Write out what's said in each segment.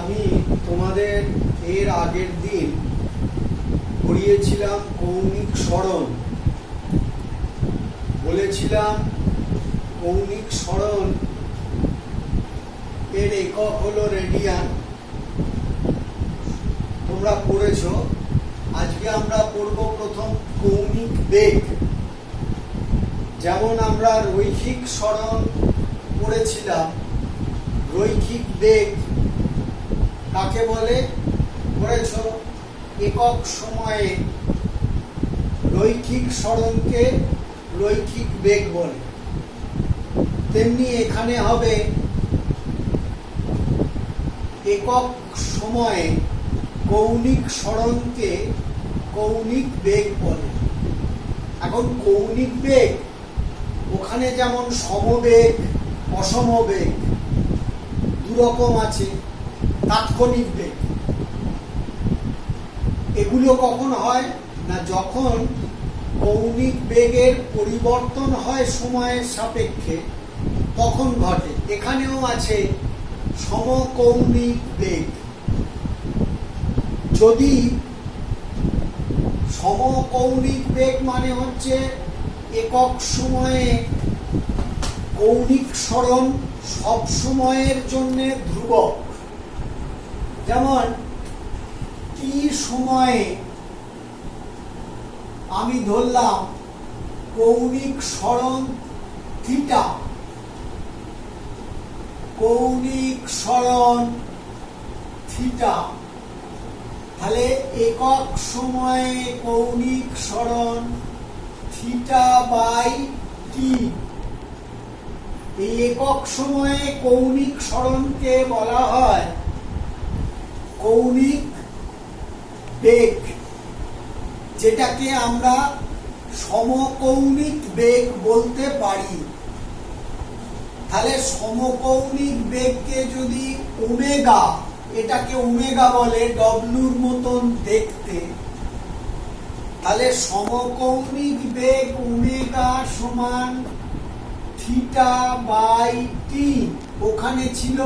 আমি তোমাদের এর আগের দিন পড়িয়েছিলাম কৌণিক সরণ। বলেছিলাম কৌণিক সরণ এর একক হলো রেডিয়ান। তোমরা পড়েছো। আজকে আমরা পড়ব প্রথম কৌণিক বেগ। যেমন আমরা রৈখিক সরণ পড়েছিলাম, রৈখিক বেগ কাকে বলে পড়েছো? একক সময়ে রৈখিক সরণকে রৈখিক বেগ বলে। তেমনি এখানে হবে একক সময়ে কৌণিক সরণকে কৌণিক বেগ বলে। এখন কৌণিক বেগ ওখানে যেমন সমবেগ অসমবেগ দুরকম আছে, তাৎক্ষণিক বেগ। এগুলো কখন হয় না, যখন কৌণিক বেগের পরিবর্তন হয় সময়ের সাপেক্ষে তখন ঘটে। এখানেও আছে সমকৌণিক বেগ। যদি সমকৌণিক বেগ মানে হচ্ছে একক সময়ে কৌণিক সরণ সব সময়ের জন্য ধ্রুবক। যেমন টি সময়ে আমি ধরলাম কৌণিক সরণ থিটা, কৌণিক সরণ থিটা। তাহলে একক সময়ে কৌণিক সরণ থিটা বাই টি। এই একক সময়ে কৌণিক সরণকে বলা হয় কৌণিক বেগ, যেটাকে আমরা সমকৌণিক বেগ বলতে পারি। তাহলে সমকৌণিক বেগকে যদি ওমেগা, এটাকে ওমেগা বলে, ডব্লুর মতন দেখতে, তাহলে সমকৌণিক বেগ ওমেগা সমান থিটা বাই টি। ওখানে ছিল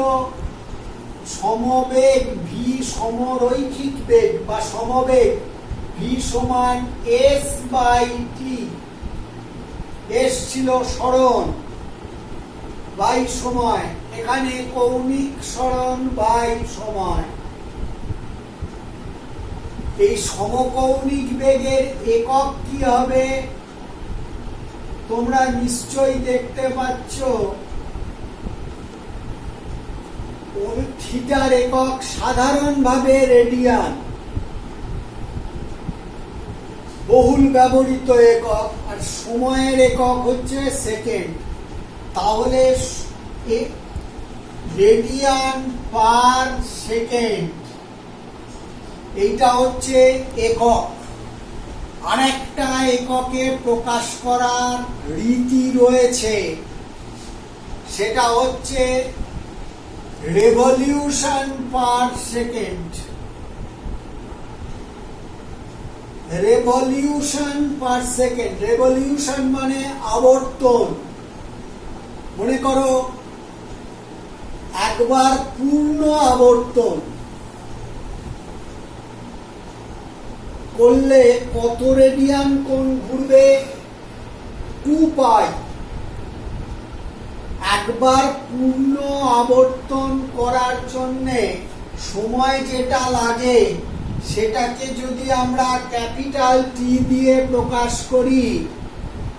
সমবেগ ভি, সমরৈখিক বেগ বা সমবেগ ভি সমান এস বাই টি। এস ছিল সরণ বাই সময়, এখানে কৌণিক সরণ বাই সময়। এই সমকৌণিক বেগের একক কি হবে তোমরা নিশ্চয়ই দেখতে পাচ্ছ। থিটার একক সাধারণভাবে রেডিয়ান, বহুল ব্যবহৃত একক, আর সময়ের একক হচ্ছে সেকেন্ড। তাহলে রেডিয়ান পার সেকেন্ড এইটা হচ্ছে একক। আরেকটা এককে প্রকাশ করার রীতি রয়েছে, সেটা হচ্ছে revolution per second. Revolution per second, revolution মানে আবর্তন। মনে করো একবার পূর্ণ আবর্তন করলে কত রেডিয়ান কোণ ঘুরবে? 2 পাই। একবার পূর্ণ আবর্তন করার জন্যে সময় যেটা লাগে সেটাকে যদি আমরা ক্যাপিটাল টি দিয়ে প্রকাশ করি,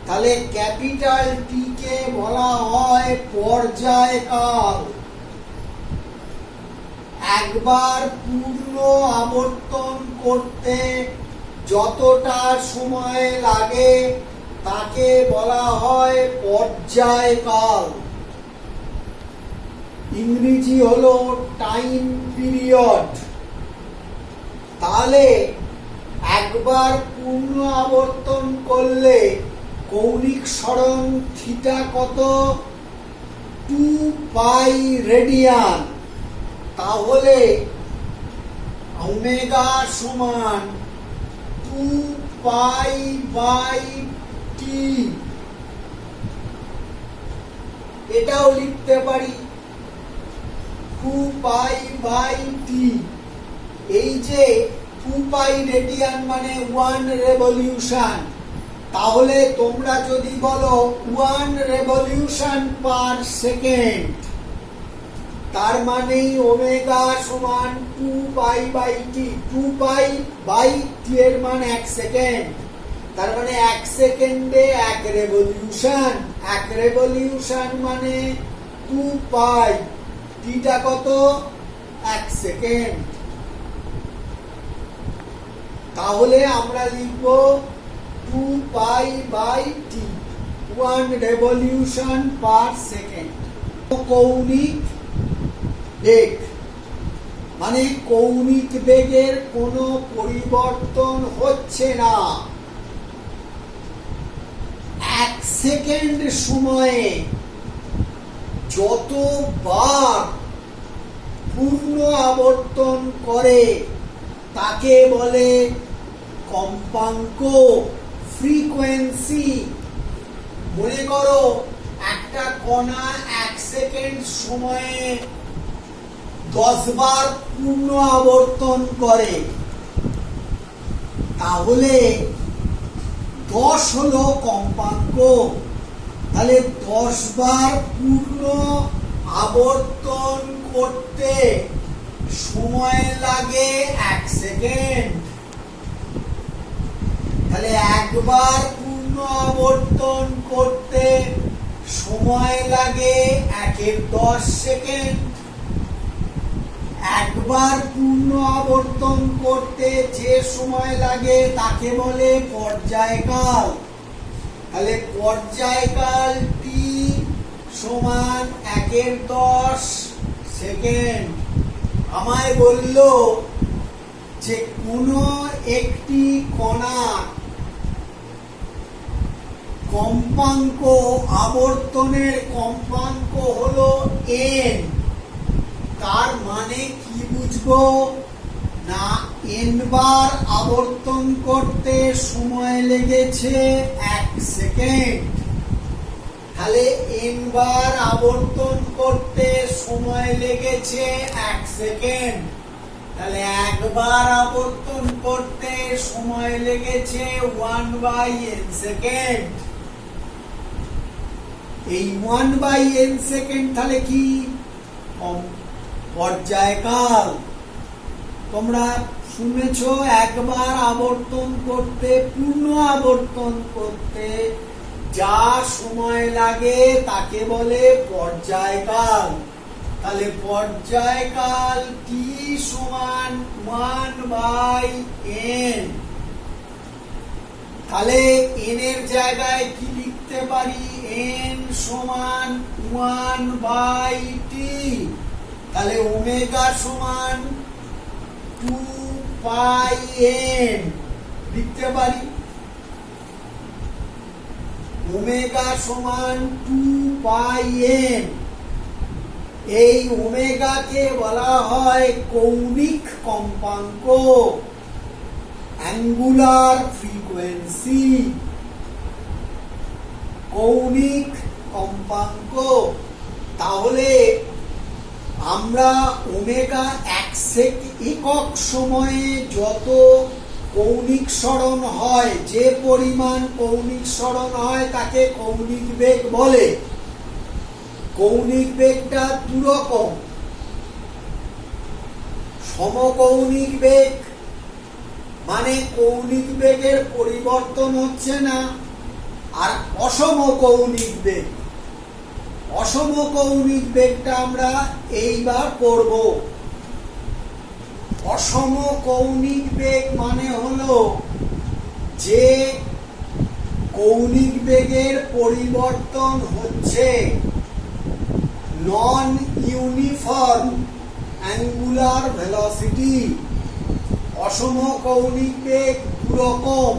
তাহলে ক্যাপিটাল টি কে বলা হয় পর্যায়কাল। একবার পূর্ণ আবর্তন করতে যতটা সময় লাগে তাকে বলা হয় পর্যায়কাল। ইংরেজি হলো টাইম পিরিয়ড। তাহলে একবার পূর্ণ আবর্তন করলে কৌণিক সরণ থিটা কত? 2 পাই রেডিয়ান। তাহলে ওমেগা সমান 2 পাই বাই টি। এটাও লিখতে পারি 2 পাই বাই টি, এই যে 2 পাই রেডিয়ান মানে 1 রেভলিউশন, তাহলে তোমরা যদি বলো 1 রেভলিউশন পার সেকেন্ড, তার মানে ওমেগা সমান 2 pi by T. 2 pi by টি এর মান 1 সেকেন্ড, তার মানে 1 সেকেন্ডে 1 রেভলিউশন। 1 রেভলিউশন মানে 2 পাই, টিটা কত? 1 সেকেন্ড। তাহলে আমরা লিখব 2 pi by t, 1 revolution per second. কৌণিক বেগ মানে কৌণিক বেগের কোনো পরিবর্তন হচ্ছে না। 1 সেকেন্ড সময়ে যতবার পূর্ণ আবর্তন করে তাকে বলে কম্পাঙ্ক, ফ্রিকোয়েন্সি। মনে করো একটা কণা 1 সেকেন্ড সময়ে 10 বার পূর্ণ আবর্তন করে, তাহলে 10 হলো কম্পাঙ্ক। তাহলে 10 বার পূর্ণ আবর্তন করতে সময় লাগে 1 সেকেন্ড। তাহলে একবার পূর্ণ আবর্তন করতে সময় লাগে 1/10 সেকেন্ড। একবার পূর্ণ আবর্তন করতে যে সময় লাগে তাকে বলে পর্যায়কাল। তাহলে পর্যায়কাল টি সমান 1/10 সেকেন্ড। আমায় বলল যে কোনো একটি কণার কম্পাঙ্ক, আবর্তনের কম্পাঙ্ক হলো n। তার মানে কি বুঝবো না, n বার আবর্তন করতে সময় লেগেছে 1 সেকেন্ড। তাহলে n বার আবর্তন করতে সময় লেগেছে 1 সেকেন্ড। তাহলে একবার আবর্তন করতে সময় লেগেছে 1/n সেকেন্ড। এই 1/n সেকেন্ড তাহলে কি? পর্যায়কাল। তোমরা শুনেছ একবার আবর্তন করতে, পূর্ণ আবর্তন করতে যা সময় লাগে তাকে বলে পর্যায়কাল। তাহলে পর্যায়কাল টি সমান 1/n। তাহলে n এর জায়গায় কি লিখতে পারি? n সমান 1/t। তাহলে ওমেগা সমান 2 পাই n লিখতে পারি। ওমেগা সমান 2 পাই n। এই ওমেগাকে বলা হয় কৌণিক কম্পাঙ্ক, অ্যাঙ্গুলার ফ্রিকোয়েন্সি। কৌণিক কম্পাঙ্ক। তাহলে আমরা ওমেগা একক সময়ে যত কৌণিক সরণ হয়, যে পরিমাণ কৌণিক সরণ হয় তাকে কৌণিক বেগ বলে। কৌণিক বেগটা দুরকম, সমকৌণিক বেগ মানে কৌণিক বেগের পরিবর্তন হচ্ছে না, আর অসমকৌণিক বেগ। অসমকৌণিক বেগটা আমরা এইবার পড়ব। অসমকৌণিক বেগ মানে হলো যে কৌণিক বেগের পরিবর্তন হচ্ছে নন ইউনিফর্ম অ্যাঙ্গুলার ভেলোসিটি। অসমকৌণিক বেগ দুরকম,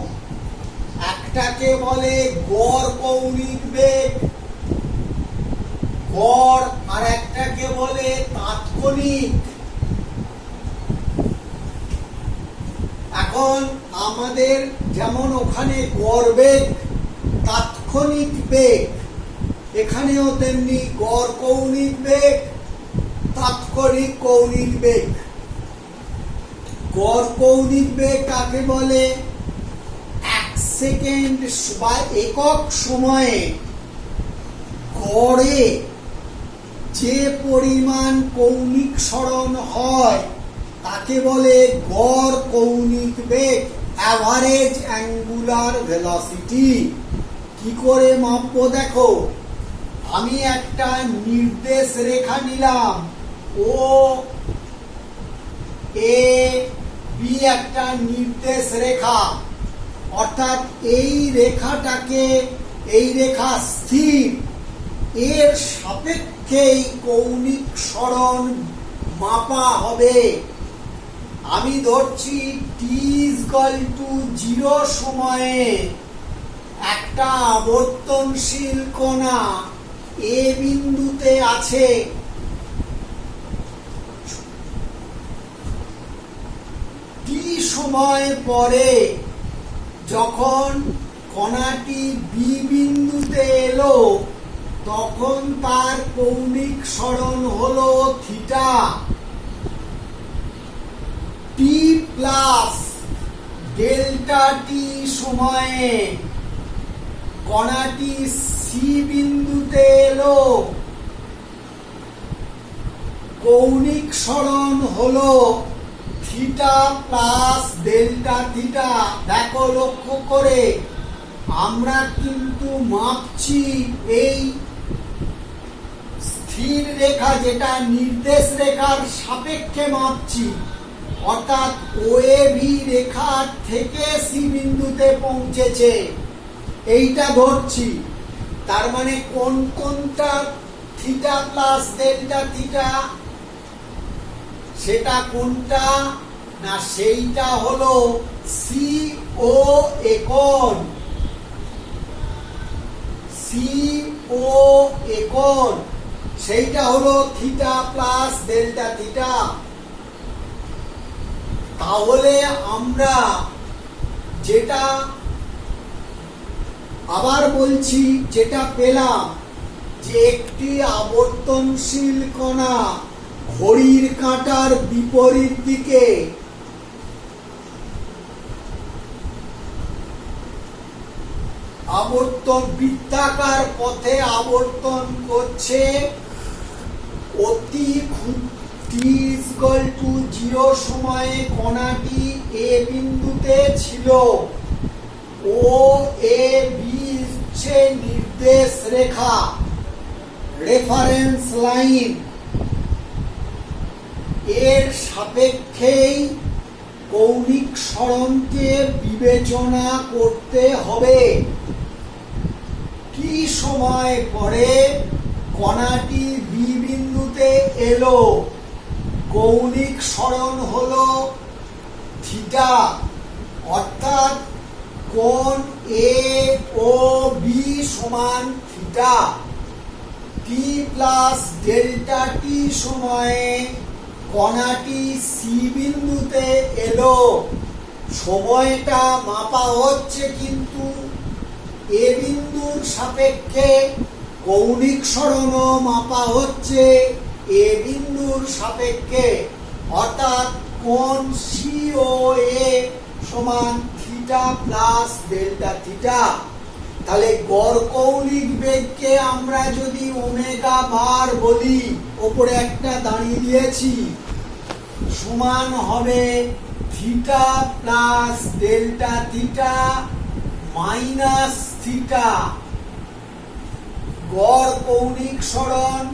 একটাকে বলে গড় কৌণিক বেগ, গড়, আর একটাকে বলে তাৎক্ষণিক। এখন আমাদের যেমন ওখানে গড় বেগ, তাৎক্ষণিক বেগ, এখানেও তেমনি গড় কৌণিক বেগ, তাৎক্ষণিক কৌণিক বেগ। গড় কৌণিক বেগ কাকে বলে? 1 সেকেন্ড বা একক সময়ে গড়ে যে পরিমাণ কৌণিক সরণ হয় তাকে বলে গড় কৌণিক বেগ, অ্যাভারেজ অ্যাঙ্গুলার ভেলোসিটি। কি করে মাপবো দেখো, আমি একটা নির্দেশ রেখা নিলাম, ও এ বি একটা নির্দেশ রেখা, অর্থাৎ এই রেখাটাকে, এই রেখা স্থির, এর সাপেক্ষেই কৌণিক সরণ মাপা হবে। আমি ধরছি t=0 সময়ে একটা আবর্তনশীল কণা এ বিন্দুতে আছে, টি সময় পরে যখন কণাটি বি বিন্দুতে এলো তখন তার কৌণিক সরণ হলো থিটা। টি প্লাস ডেল্টা টি সময়ে কণাটি সি বিন্দুতে এলো, কৌণিক সরণ হলো থিটা প্লাস ডেল্টা থিটা। দেখো লক্ষ্য করে, আমরা কিন্তু মাপছি এই স্থির রেখা, যেটা নির্দেশ রেখার সাপেক্ষে মাপছি, অর্থাৎ ওএবি রেখা থেকে সি বিন্দুতে পৌঁছেছে, এইটা ধরছি। তার মানে কোনটা থিটা প্লাস ডেল্টা থিটা, সেটা কোনটা না, সেইটা হলো সি ও একোণ, সি ও একোণ, সেইটা হলো থিটা প্লাস ডেল্টা থিটা। তাহলে আমরা যেটা, আবার বলছি, যেটা পেলাম যে একটি আবর্তনশীল কণা ঘড়ির কাঁটার বিপরীত দিকে বৃত্তাকার পথে আবর্তন করছে, অতি t=0 সময়ে কণাটি এ বিন্দুতে ছিল, ও এ বি হচ্ছে নির্দেশ রেখা, রেফারেন্স লাইন, এর সাপেক্ষেই কৌণিক সরণকে বিবেচনা করতে হবে। কি সময় পরে কণাটি বি বিন্দুতে এলো, কৌণিক সরণ হলো থিটা, অর্থাৎ কোণ এ ও বি সমান থিটা। টি প্লাস ডেল্টা টি সময়ে কণাটি সি বিন্দুতে এলো, সময়টা মাপা হচ্ছে কিন্তু এ বিন্দুর সাপেক্ষে, কৌণিক সরণও মাপা হচ্ছে এ বিন্দুর সাপেক্ষে, অর্থাৎ কোণ সি ও এ সমান থিটা প্লাস ডেল্টা থিটা। তাহলে গড় কৌণিক বেগকে আমরা যদি ওমেগা বার বলি, ওপরে একটা দাঁড়িয়ে দিয়েছি, সমান হবে theta plus delta theta minus theta, গড় কৌণিক সরণ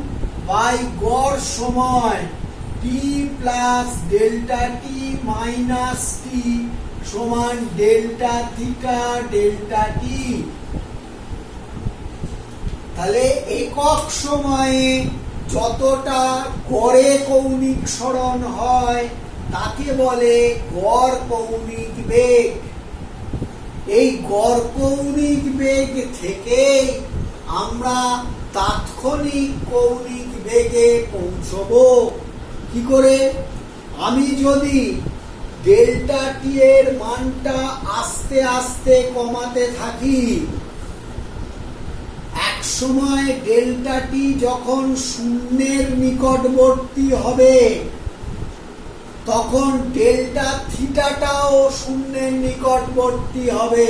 বাই গড় সময় টি প্লাস ডেল্টা টি মাইনাস টি সমান ডেল্টা থিটা ডেল্টা টি। তাহলে একক সময়ে যতটা গড়ে কৌণিক সরণ হয় তাকে বলে গড় কৌণিক বেগ। এই গড় কৌণিক বেগ থেকে আমরা তাৎক্ষণিক কৌণিক বেগে পৌঁছবো। কি করে? আমি যদি ডেল্টা টি এর মানটা আস্তে আস্তে কমাতে থাকি, এক সময় ডেল্টা টি যখন শূন্যের নিকটবর্তী হবে তখন ডেল্টা থিটাটাও শূন্যের নিকটবর্তী হবে।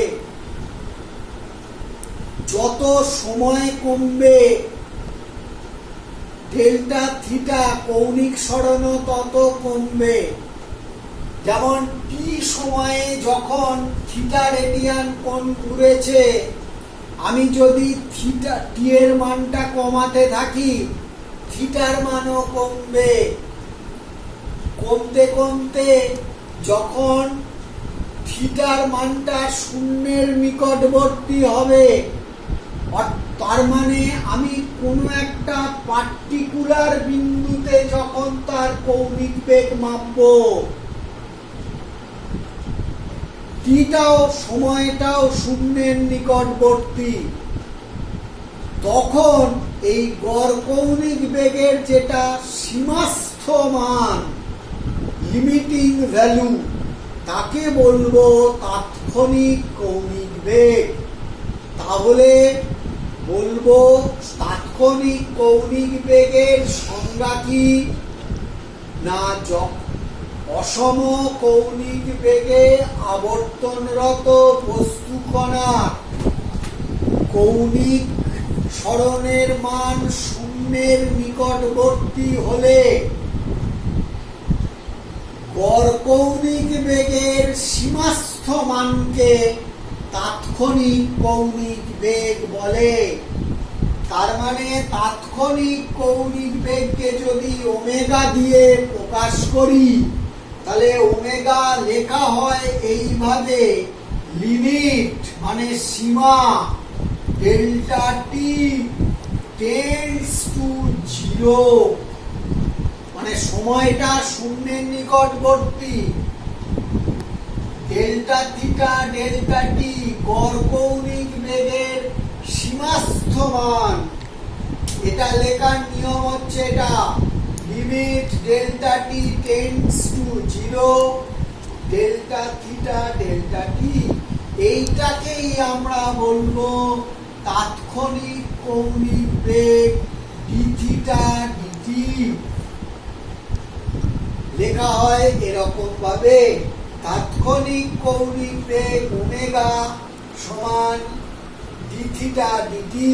যত সময় কমবে ডেল্টা থিটা কৌণিক সরণও তত কমবে। যেমন টি সময়ে যখন থিটা রেডিয়ান কোণ ঘুরেছে, আমি যদি থিটা টি এর মানটা কমাতে থাকি, থিটার মানও কমবে। কমতে কমতে যখন থিটার মানটা শূন্যের নিকটবর্তী হবে, তার মানে আমি কোনো একটা পার্টিকুলার বিন্দুতে যখন তার কৌণিক বেগ মাপবো, টিটাও সময়টাও শূন্যের নিকটবর্তী, তখন এই গড় কৌণিক বেগের যেটা সীমাস্থ মান, লিমিটিং ভ্যালু, তাকে বলবো তাৎক্ষণিক কৌণিক বেগ। তাহলে বলবো তাৎক্ষণিক কৌণিক বেগের সংজ্ঞা কি না, অসম কৌণিক বেগে আবর্তনরত বস্তুকণা কৌণিক সরণের মান শূন্যের নিকটবর্তী হলে গড় কৌণিক বেগের সীমাস্থ মানকে তাৎক্ষণিক কৌণিক বেগ বলে। তার মানে তাৎক্ষণিক কৌণিক বেগকে যদি ওমেগা দিয়ে প্রকাশ করি, তাহলে ওমেগা লেখা হয় এইভাবে, লিমিট মানে সীমা, ডেল্টা টি টেন্ডস টু 0, মানে সময়টা শূন্যের নিকটবর্তী, ডেল্টা থিটা ডেল্টা টি গড় কৌণিক বেগের সীমাস্থ মান। এটা লেখার নিয়ম হচ্ছে এটা, limit delta t tends to 0 delta theta delta t. এইটাকেই আমরা বলবো তাৎক্ষণিক কৌণিক বেগ ডি থিটা ডিটি। লেখা হয় এরকম ভাবে, তাৎক্ষণিক কৌণিক বেগ ওমেগা সমান ডি থিটা ডিটি।